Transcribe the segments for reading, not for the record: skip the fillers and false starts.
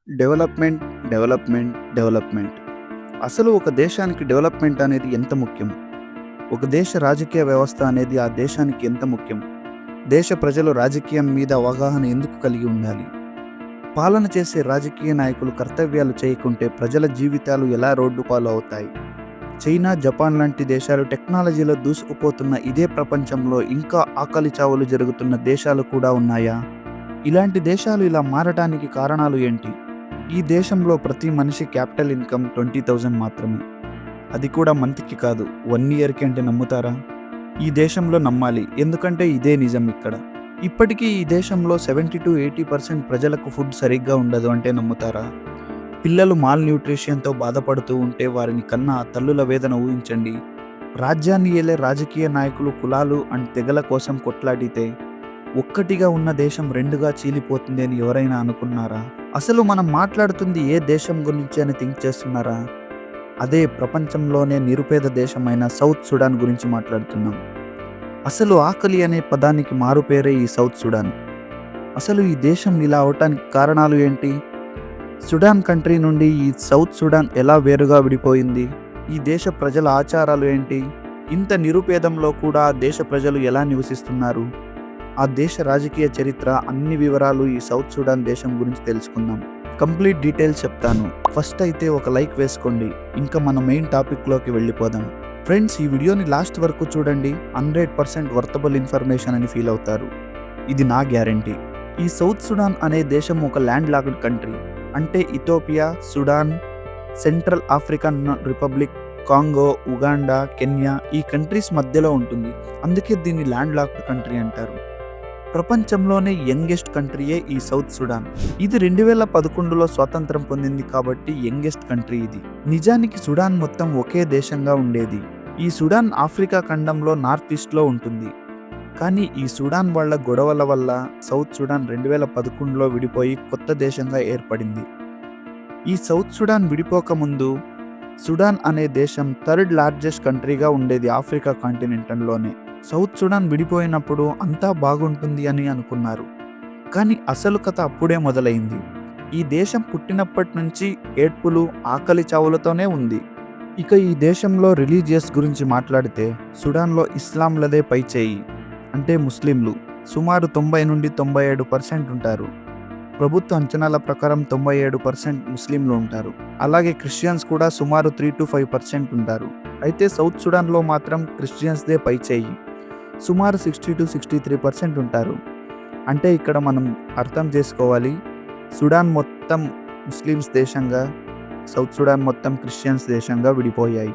Development, development, development. అసలు ఒక దేశానికి డెవలప్మెంట్ అనేది ఎంత ముఖ్యం? ఒక దేశ రాజకీయ వ్యవస్థ అనేది ఆ దేశానికి ఎంత ముఖ్యం? దేశ ప్రజలు రాజకీయం మీద అవగాహన ఎందుకు కలిగి ఉండాలి? పాలన చేసే రాజకీయ నాయకులు కర్తవ్యాలు చేయకుంటే ప్రజల జీవితాలు ఎలా రోడ్డు పాలు అవుతాయి? చైనా, జపాన్ లాంటి దేశాలు టెక్నాలజీలో దూసుకుపోతున్న ఇదే ప్రపంచంలో ఇంకా ఆకలి చావులు జరుగుతున్న దేశాలు కూడా ఉన్నాయా? ఇలాంటి దేశాలు ఇలా మారటానికి కారణాలు ఏంటి? ఈ దేశంలో ప్రతి మనిషి క్యాపిటల్ ఇన్కమ్ 20,000 మాత్రమే. అది కూడా మంత్కి కాదు, 1 ఇయర్కి అంటే నమ్ముతారా? ఈ దేశంలో నమ్మాలి, ఎందుకంటే ఇదే నిజం ఇక్కడ. ఇప్పటికీ ఈ దేశంలో 70-80% ప్రజలకు ఫుడ్ సరిగ్గా ఉండదు అంటే నమ్ముతారా? పిల్లలు మాల్ న్యూట్రిషన్తో బాధపడుతూ ఉంటే వారిని కన్నా తల్లుల వేదన ఊహించండి. రాజ్యాన్ని ఏలే రాజకీయ నాయకులు కులాలు అండ్ తెగల కోసం కొట్లాడితే ఒక్కటిగా ఉన్న దేశం రెండుగా చీలిపోతుంది అని ఎవరైనా అనుకున్నారా? అసలు మనం మాట్లాడుతుంది ఏ దేశం గురించి అని థింక్ చేస్తున్నారా? అదే ప్రపంచంలోనే నిరుపేద దేశమైన సౌత్ సుడాన్ గురించి మాట్లాడుతున్నాం. అసలు ఆకలి అనే పదానికి మారుపేరే ఈ సౌత్ సుడాన్. అసలు ఈ దేశం ఇలా అవటానికి కారణాలు ఏంటి? సుడాన్ కంట్రీ నుండి ఈ సౌత్ సుడాన్ ఎలా వేరుగా విడిపోయింది? ఈ దేశ ప్రజల ఆచారాలు ఏంటి? ఇంత నిరుపేదంలో కూడా ఆ దేశ ప్రజలు ఎలా నివసిస్తున్నారు? ఆ దేశ రాజకీయ చరిత్ర, అన్ని వివరాలు ఈ సౌత్ సుడాన్ దేశం గురించి తెలుసుకుందాం. కంప్లీట్ డీటెయిల్స్ చెప్తాను. ఫస్ట్ అయితే ఒక లైక్ వేసుకోండి. ఇంకా మన మెయిన్ టాపిక్లోకి వెళ్ళిపోదాం. ఫ్రెండ్స్, ఈ వీడియోని లాస్ట్ వరకు చూడండి. 100% వర్తబుల్ ఇన్ఫర్మేషన్ అని ఫీల్ అవుతారు. ఇది నా గ్యారంటీ. ఈ సౌత్ సుడాన్ అనే దేశం ఒక ల్యాండ్ లాక్డ్ కంట్రీ. అంటే Ethiopia, Sudan, central African republic, Congo, Uganda, Kenya ఈ కంట్రీస్ మధ్యలో ఉంటుంది. అందుకే దీన్ని ల్యాండ్ లాక్డ్ కంట్రీ అంటారు. ప్రపంచంలోనే యంగెస్ట్ కంట్రీయే ఈ సౌత్ సుడాన్. ఇది 2011లో స్వాతంత్రం పొందింది కాబట్టి యంగెస్ట్ కంట్రీ ఇది. నిజానికి సుడాన్ మొత్తం ఒకే దేశంగా ఉండేది. ఈ సుడాన్ ఆఫ్రికా ఖండంలో నార్త్ ఈస్ట్లో ఉంటుంది. కానీ ఈ సుడాన్ వాళ్ళ గొడవల వల్ల సౌత్ సుడాన్ 2011లో విడిపోయి కొత్త దేశంగా ఏర్పడింది. ఈ సౌత్ సుడాన్ విడిపోక ముందు సుడాన్ అనే దేశం 3rd లార్జెస్ట్ కంట్రీగా ఉండేది ఆఫ్రికా కాంటినెంటల్లోనే. సౌత్ సుడాన్ విడిపోయినప్పుడు అంతా బాగుంటుంది అని అనుకున్నారు. కానీ అసలు కథ అప్పుడే మొదలైంది. ఈ దేశం పుట్టినప్పటి నుంచి ఏడ్పులు, ఆకలి చావులతోనే ఉంది. ఇక ఈ దేశంలో రిలీజియస్ గురించి మాట్లాడితే సుడాన్లో ఇస్లాంలదే పైచేయి. అంటే ముస్లింలు సుమారు 90-97% ఉంటారు. ప్రభుత్వ అంచనాల ప్రకారం 97% ముస్లింలు ఉంటారు. అలాగే క్రిస్టియన్స్ కూడా సుమారు 3-5% ఉంటారు. అయితే సౌత్ సుడాన్లో మాత్రం క్రిస్టియన్స్దే పైచేయి. సుమారు 60-63% ఉంటారు. అంటే ఇక్కడ మనం అర్థం చేసుకోవాలి, సుడాన్ మొత్తం ముస్లిమ్స్ దేశంగా, సౌత్ సుడాన్ మొత్తం క్రిస్టియన్స్ దేశంగా విడిపోయాయి.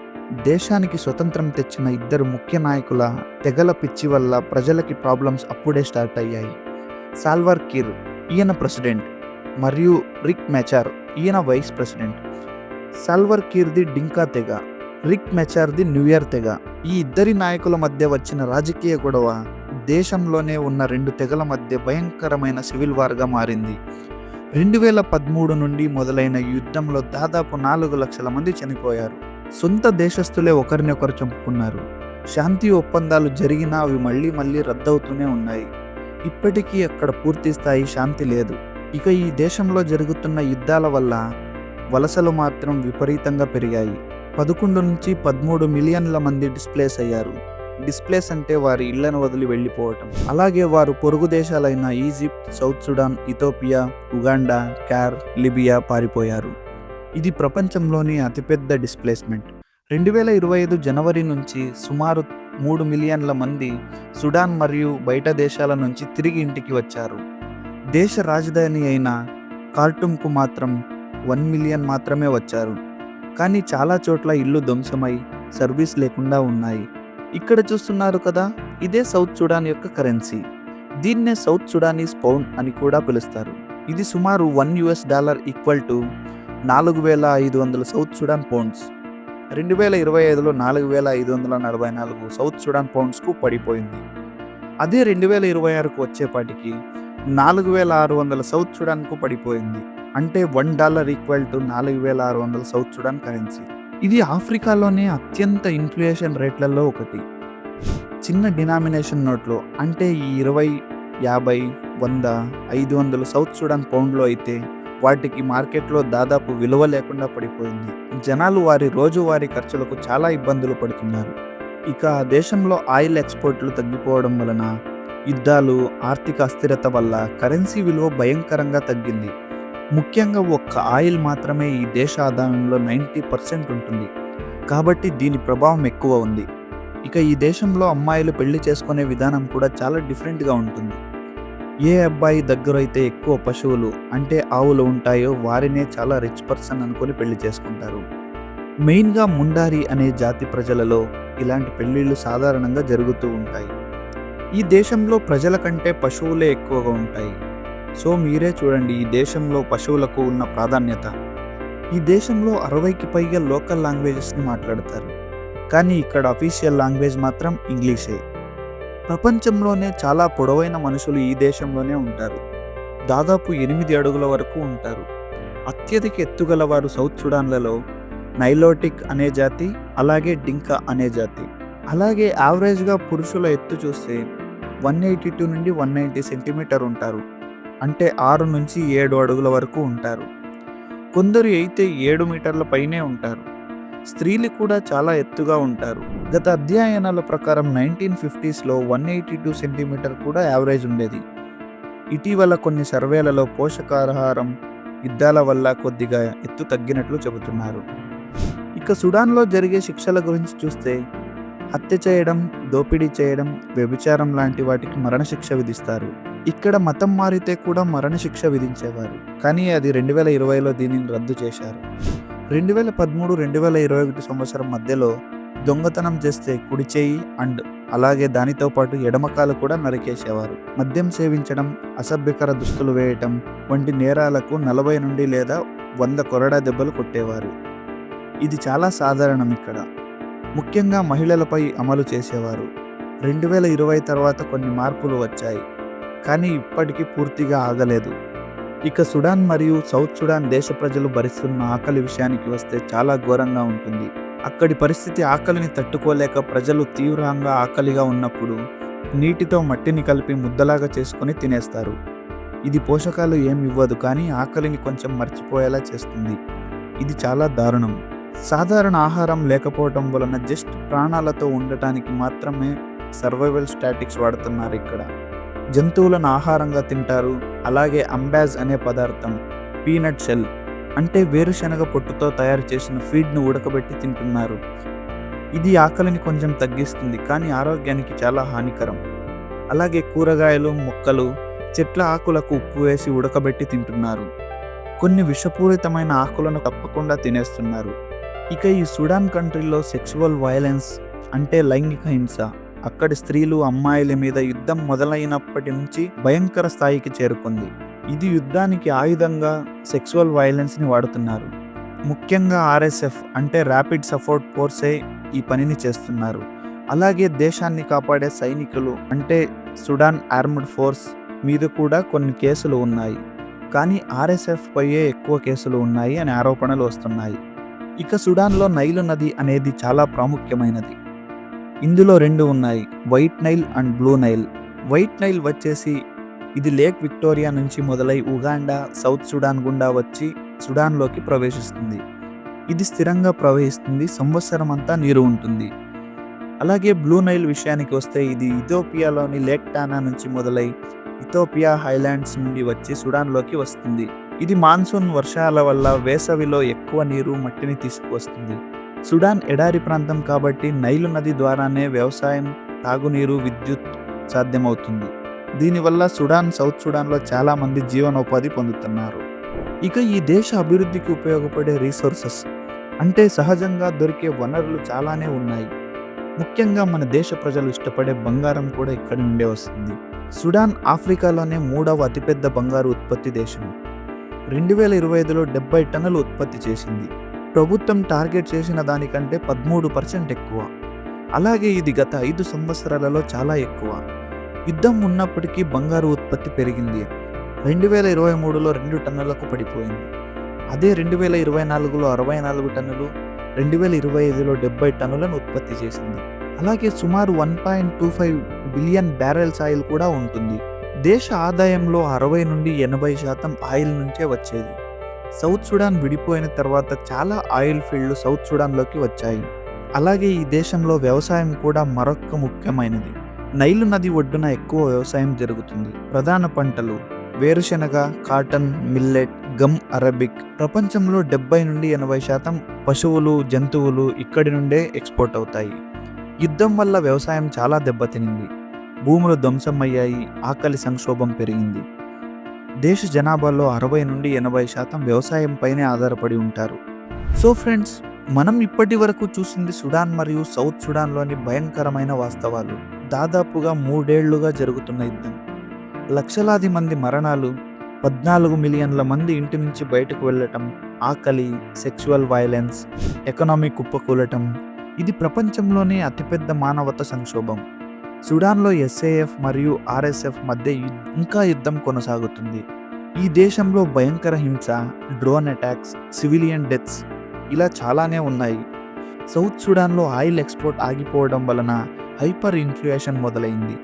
దేశానికి స్వతంత్రం తెచ్చిన ఇద్దరు ముఖ్య నాయకుల తెగల పిచ్చి వల్ల ప్రజలకి ప్రాబ్లమ్స్ అప్పుడే స్టార్ట్ అయ్యాయి. సాల్వర్ కిర్, ఈయన ప్రెసిడెంట్, మరియు రిక్ మెచార్, ఈయన వైస్ ప్రెసిడెంట్. సాల్వర్ కిర్ది డింకా తెగ, రిక్ మెచార్ది న్యూయర్ తెగ. ఈ ఇద్దరి నాయకుల మధ్య వచ్చిన రాజకీయ గొడవ దేశంలోనే ఉన్న 2 తెగల మధ్య భయంకరమైన సివిల్ వార్గా మారింది. 2013 నుండి మొదలైన యుద్ధంలో దాదాపు 4 లక్షల మంది చనిపోయారు. సొంత దేశస్థులే ఒకరినొకరు చంపుకున్నారు. శాంతి ఒప్పందాలు జరిగినా అవి మళ్ళీ రద్దవుతూనే ఉన్నాయి. ఇప్పటికీ అక్కడ పూర్తి స్థాయి శాంతి లేదు. ఇక ఈ దేశంలో జరుగుతున్న యుద్ధాల వల్ల వలసలు మాత్రం విపరీతంగా పెరిగాయి. 11-13 మిలియన్ల మంది డిస్ప్లేస్ అయ్యారు. డిస్ప్లేస్ అంటే వారి ఇళ్లను వదిలి వెళ్ళిపోవటం. అలాగే వారు పొరుగు దేశాలైన Egypt, South Sudan, Ethiopia, Uganda, క్యార్, లిబియా పారిపోయారు. ఇది ప్రపంచంలోని అతిపెద్ద డిస్ప్లేస్మెంట్. 2025 జనవరి నుంచి సుమారు 3 మిలియన్ల మంది సుడాన్ మరియు బయట దేశాల నుంచి తిరిగి ఇంటికి వచ్చారు. దేశ రాజధాని అయిన ఖార్టూమ్కు మాత్రం 1 మిలియన్ మాత్రమే వచ్చారు. కానీ చాలా చోట్ల ఇల్లు ధ్వంసమై సర్వీస్ లేకుండా ఉన్నాయి. ఇక్కడ చూస్తున్నారు కదా, ఇదే సౌత్ సుడాన్ యొక్క కరెన్సీ. దీన్నే సౌత్ సుడానీస్ పౌండ్ అని కూడా పిలుస్తారు. ఇది సుమారు $1 equal to 4,500 South Sudan pounds. 2025లో 4,544 సౌత్ సుడాన్ పౌండ్స్కు పడిపోయింది. అదే 2026కు వచ్చేపాటికి 4,600 సౌత్ సుడాన్కు పడిపోయింది. అంటే $1 equal to 4,600 south Sudan currency. ఇది ఆఫ్రికాలోనే అత్యంత ఇన్ఫ్లేషన్ రేట్లలో ఒకటి. చిన్న డినామినేషన్ నోట్లో అంటే ఈ 20, 50, 100, 500 సౌత్ సుడాన్ పౌండ్లో అయితే వాటికి మార్కెట్లో దాదాపు విలువ లేకుండా పడిపోయింది. జనాలు వారి రోజువారీ ఖర్చులకు చాలా ఇబ్బందులు పడుతున్నారు. ఇక ఆ దేశంలో ఆయిల్ ఎక్స్‌పోర్ట్‌లు తగ్గిపోవడం వలన, యుద్ధాలు, ఆర్థిక అస్థిరత వల్ల కరెన్సీ విలువ భయంకరంగా తగ్గింది. ముఖ్యంగా ఒక్క ఆయిల్ మాత్రమే ఈ దేశ ఆదాయంలో 90% ఉంటుంది. కాబట్టి దీని ప్రభావం ఎక్కువ ఉంది. ఇక ఈ దేశంలో అమ్మాయిలు పెళ్లి చేసుకునే విధానం కూడా చాలా డిఫరెంట్‌గా ఉంటుంది. ఏ అబ్బాయి దగ్గరైతే ఎక్కువ పశువులు అంటే ఆవులు ఉంటాయో వారినే చాలా రిచ్ పర్సన్ అనుకొని పెళ్లి చేసుకుంటారు. మెయిన్‌గా ముండారి అనే జాతి ప్రజలలో ఇలాంటి పెళ్ళిళ్ళు సాధారణంగా జరుగుతూ ఉంటాయి. ఈ దేశంలో ప్రజల కంటే పశువులే ఎక్కువగా ఉంటాయి. సో మీరే చూడండి ఈ దేశంలో పశువులకు ఉన్న ప్రాధాన్యత. ఈ దేశంలో 60కి పైగా లోకల్ లాంగ్వేజెస్‌ని మాట్లాడతారు. కానీ ఇక్కడ అఫీషియల్ లాంగ్వేజ్ మాత్రం ఇంగ్లీషే. ప్రపంచంలోనే చాలా పొడవైన మనుషులు ఈ దేశంలోనే ఉంటారు. దాదాపు 8 అడుగుల వరకు ఉంటారు. అత్యధిక ఎత్తుగలవారు సౌత్ సుడాన్లలో నైలోటిక్ అనే జాతి, అలాగే డింకా అనే జాతి. అలాగే యావరేజ్‌గా పురుషుల ఎత్తు చూస్తే 182 నుండి 190 సెంటీమీటర్ ఉంటారు. అంటే 6 నుంచి 7 అడుగుల వరకు ఉంటారు. కొందరు అయితే 7 మీటర్ల పైనే ఉంటారు. స్త్రీలు కూడా చాలా ఎత్తుగా ఉంటారు. గత అధ్యయనాల ప్రకారం 1950స్‌లో 182 సెంటీమీటర్ కూడా యావరేజ్ ఉండేది. ఇటీవల కొన్ని సర్వేలలో పోషకాహారం, యుద్ధాల వల్ల కొద్దిగా ఎత్తు తగ్గినట్లు చెబుతున్నారు. ఇక సుడాన్‌లో జరిగే శిక్షల గురించి చూస్తే హత్య చేయడం, దోపిడీ చేయడం, వ్యభిచారం లాంటి వాటికి మరణశిక్ష విధిస్తారు. ఇక్కడ మతం మారితే కూడా మరణశిక్ష విధించేవారు. కానీ అది 2020లో దీనిని రద్దు చేశారు. 2013, 2021 సంవత్సరం మధ్యలో దొంగతనం చేస్తే కుడి చేయి అండ్ అలాగే దానితో పాటు ఎడమ కాలు కూడా నరికేసేవారు. మద్యం సేవించడం, అసభ్యకర దుస్తులు వేయటం వంటి నేరాలకు 40 నుండి లేదా 100 కొరడా దెబ్బలు కొట్టేవారు. ఇది చాలా సాధారణం ఇక్కడ. ముఖ్యంగా మహిళలపై అమలు చేసేవారు. 2020 తర్వాత కొన్ని మార్పులు వచ్చాయి. కానీ ఇప్పటికీ పూర్తిగా ఆగలేదు. ఇక సుడాన్ మరియు సౌత్ సుడాన్ దేశ ప్రజలు భరిస్తున్న ఆకలి విషయానికి వస్తే చాలా ఘోరంగా ఉంటుంది. అక్కడి పరిస్థితి ఆకలిని తట్టుకోలేక ప్రజలు తీవ్రంగా ఆకలిగా ఉన్నప్పుడు నీటితో మట్టిని కలిపి ముద్దలాగా చేసుకొని తినేస్తారు. ఇది పోషకాలు ఏమి ఇవ్వదు కానీ ఆకలిని కొంచెం మర్చిపోయేలా చేస్తుంది. ఇది చాలా దారుణం. సాధారణ ఆహారం లేకపోవటం వలన జస్ట్ ప్రాణాలతో ఉండటానికి మాత్రమే సర్వైవల్ స్టాటిక్స్ వాడుతున్నారు ఇక్కడ. జంతువులను ఆహారంగా తింటారు. అలాగే అంబాజ్ అనే పదార్థం, పీనట్ షెల్ అంటే వేరుశనగ పొట్టుతో తయారు చేసిన ఫీడ్ను ఉడకబెట్టి తింటున్నారు. ఇది ఆకలిని కొంచెం తగ్గిస్తుంది కానీ ఆరోగ్యానికి చాలా హానికరం. అలాగే కూరగాయలు, మొక్కలు, చెట్ల ఆకులకు ఉప్పు వేసి ఉడకబెట్టి తింటున్నారు. కొన్ని విషపూరితమైన ఆకులను తప్పకుండా తినేస్తున్నారు. ఇక ఈ సుడాన్ కంట్రీలో సెక్సువల్ వైలెన్స్ అంటే లైంగిక హింస అక్కడి స్త్రీలు, అమ్మాయిల మీద యుద్ధం మొదలైనప్పటి నుంచి భయంకర స్థాయికి చేరుకుంది. ఇది యుద్ధానికి ఆయుధంగా సెక్సువల్ వైలెన్స్ని వాడుతున్నారు. ముఖ్యంగా ఆర్ఎస్ఎఫ్ అంటే ర్యాపిడ్ సపోర్ట్ ఫోర్సే ఈ పనిని చేస్తున్నారు. అలాగే దేశాన్ని కాపాడే సైనికులు అంటే సుడాన్ ఆర్మ్డ్ ఫోర్స్ మీద కూడా కొన్ని కేసులు ఉన్నాయి. కానీ ఆర్ఎస్ఎఫ్ పైయే ఎక్కువ కేసులు ఉన్నాయి అనే ఆరోపణలు వస్తున్నాయి. ఇక సుడాన్లో నైలు నది అనేది చాలా ప్రాముఖ్యమైనది. ఇందులో 2 ఉన్నాయి, white Nile and blue Nile. White Nile వచ్చేసి ఇది లేక్ విక్టోరియా నుంచి మొదలై ఉగాండా, సౌత్ సుడాన్ గుండా వచ్చి సుడాన్లోకి ప్రవేశిస్తుంది. ఇది స్థిరంగా ప్రవహిస్తుంది, సంవత్సరం అంతా నీరు ఉంటుంది. అలాగే బ్లూ నైల్ విషయానికి వస్తే ఇది ఇథియోపియాలోని లేక్ టానా నుంచి మొదలై ఇథియోపియా హైలాండ్స్ నుండి వచ్చి సుడాన్లోకి వస్తుంది. ఇది మాన్సూన్ వర్షాల వల్ల వేసవిలో ఎక్కువ నీరు, మట్టిని తీసుకువస్తుంది. సుడాన్ ఎడారి ప్రాంతం కాబట్టి నైలు నది ద్వారానే వ్యవసాయం, తాగునీరు, విద్యుత్ సాధ్యమవుతుంది. దీనివల్ల సుడాన్, సౌత్ సుడాన్లో చాలామంది జీవనోపాధి పొందుతున్నారు. ఇక ఈ దేశ అభివృద్ధికి ఉపయోగపడే రీసోర్సెస్ అంటే సహజంగా దొరికే వనరులు చాలానే ఉన్నాయి. ముఖ్యంగా మన దేశ ప్రజలు ఇష్టపడే బంగారం కూడా ఇక్కడి నుండే వస్తుంది. సుడాన్ ఆఫ్రికాలోనే 3వ అతిపెద్ద బంగారు ఉత్పత్తి దేశం. 2025లో 70 టన్నులు ఉత్పత్తి చేసింది. ప్రభుత్వం టార్గెట్ చేసిన దానికంటే 13% ఎక్కువ. అలాగే ఇది గత 5 సంవత్సరాలలో చాలా ఎక్కువ. యుద్ధం ఉన్నప్పటికీ బంగారు ఉత్పత్తి పెరిగింది. 2023లో 2 టన్నులకు పడిపోయింది. అదే 2024లో 64 టన్నులు, 2025లో 70 టన్నులను ఉత్పత్తి చేసింది. అలాగే సుమారు 1.25 బిలియన్ బ్యారెల్స్ ఆయిల్ కూడా ఉంటుంది. దేశ ఆదాయంలో 60 నుండి 80% ఆయిల్ నుంచే వచ్చేది. సౌత్ సుడాన్ విడిపోయిన తర్వాత చాలా ఆయిల్ ఫీల్డ్లు సౌత్ సుడాన్లోకి వచ్చాయి. అలాగే ఈ దేశంలో వ్యవసాయం కూడా మరొక ముఖ్యమైనది. నైలు నది ఒడ్డున ఎక్కువ వ్యవసాయం జరుగుతుంది. ప్రధాన పంటలు వేరుశెనగ, కాటన్, మిల్లెట్, గమ్ అరబిక్. ప్రపంచంలో 70 నుండి 80% పశువులు, జంతువులు ఇక్కడి నుండే ఎక్స్పోర్ట్ అవుతాయి. యుద్ధం వల్ల వ్యవసాయం చాలా దెబ్బతినింది. భూములు ధ్వంసమయ్యాయి, ఆకలి సంక్షోభం పెరిగింది. దేశ జనాభాలో 60 నుండి 80% వ్యవసాయంపైనే ఆధారపడి ఉంటారు. సో ఫ్రెండ్స్, మనం ఇప్పటి వరకు చూసింది సుడాన్ మరియు సౌత్ సుడాన్లోని భయంకరమైన వాస్తవాలు. దాదాపుగా 3 ఏళ్లుగా జరుగుతున్న యుద్ధం, లక్షలాది మంది మరణాలు, 14 మిలియన్ల మంది ఇంటి నుంచి బయటకు వెళ్ళటం, ఆకలి, సెక్సువల్ వైలెన్స్, ఎకనామీ కుప్పకూలటం. ఇది ప్రపంచంలోనే అతిపెద్ద మానవతా సంక్షోభం. సుడాన్లో ఎస్ఏఎఫ్ మరియు ఆర్ఎస్ఎఫ్ మధ్య ఇంకా యుద్ధం కొనసాగుతుంది. ఈ దేశంలో భయంకర హింస, డ్రోన్ అటాక్స్, సివిలియన్ డెత్స్ ఇలా చాలానే ఉన్నాయి. సౌత్ సుడాన్లో ఆయిల్ ఎక్స్పోర్ట్ ఆగిపోవడం వలన హైపర్ ఇన్ఫ్లేషన్ మొదలైంది.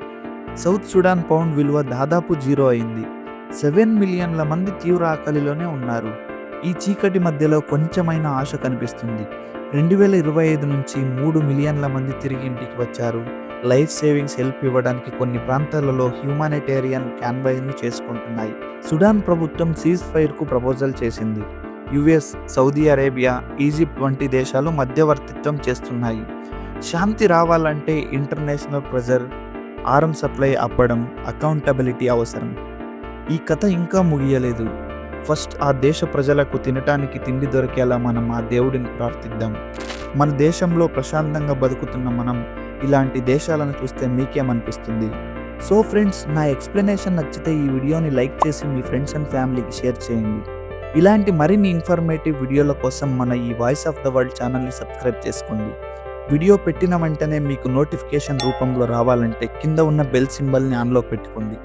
సౌత్ సుడాన్ పౌండ్ విలువ దాదాపు 0 అయింది. 7 మిలియన్ల మంది తీవ్ర ఆకలిలోనే ఉన్నారు. ఈ చీకటి మధ్యలో కొంచెమైన ఆశ కనిపిస్తుంది. 2025 నుంచి 3 మిలియన్ల మంది తిరిగి ఇంటికి వచ్చారు. లైఫ్ సేవింగ్స్ హెల్ప్ ఇవ్వడానికి కొన్ని ప్రాంతాలలో హ్యూమానిటేరియన్ క్యాన్వాయ్ని చేసుకుంటున్నాయి. సుడాన్ ప్రభుత్వం సీజ్ ఫైర్కు ప్రపోజల్ చేసింది. యుఎస్, సౌదీ అరేబియా, ఈజిప్ట్ వంటి దేశాలు మధ్యవర్తిత్వం చేస్తున్నాయి. శాంతి రావాలంటే ఇంటర్నేషనల్ ప్రెజర్, ఆర్మ్ సప్లై ఆపడం, అకౌంటబిలిటీ అవసరం. ఈ కథ ఇంకా ముగియలేదు. ఫస్ట్ ఆ దేశ ప్రజలకు తినటానికి తిండి దొరికేలా మనం ఆ దేవుడిని ప్రార్థిద్దాం. మన దేశంలో ప్రశాంతంగా బతుకుతున్న మనం ఇలాంటి దేశాలను చూస్తే మీకేమనిపిస్తుంది? సో ఫ్రెండ్స్, నా ఎక్స్ప్లెనేషన్ నచ్చితే ఈ వీడియోని లైక్ చేసి మీ ఫ్రెండ్స్ అండ్ ఫ్యామిలీకి షేర్ చేయండి. ఇలాంటి మరిన్ని ఇన్ఫర్మేటివ్ వీడియోల కోసం మన ఈ వాయిస్ ఆఫ్ ద వరల్డ్ ఛానల్ని సబ్స్క్రైబ్ చేసుకోండి. వీడియో పెట్టిన వెంటనే మీకు నోటిఫికేషన్ రూపంలో రావాలంటే కింద ఉన్న బెల్ సింబల్ని ఆన్లో పెట్టుకోండి.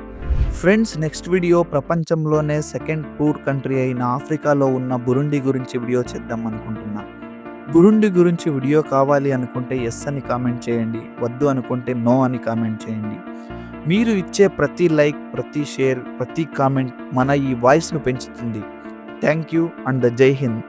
ఫ్రెండ్స్, నెక్స్ట్ వీడియో ప్రపంచంలోనే సెకండ్ పూర్ కంట్రీ అయిన ఆఫ్రికాలో ఉన్న బురుండి గురించి వీడియో చేద్దాం అనుకుంటున్నా. బురుండి గురించి వీడియో కావాలి అనుకుంటే ఎస్ అని కామెంట్ చేయండి, వద్దు అనుకుంటే నో అని కామెంట్ చేయండి. మీరు ఇచ్చే ప్రతి లైక్, ప్రతి షేర్, ప్రతి కామెంట్ మన ఈ వాయిస్ను పెంచుతుంది. థ్యాంక్ యూ అండ్ జై హింద్.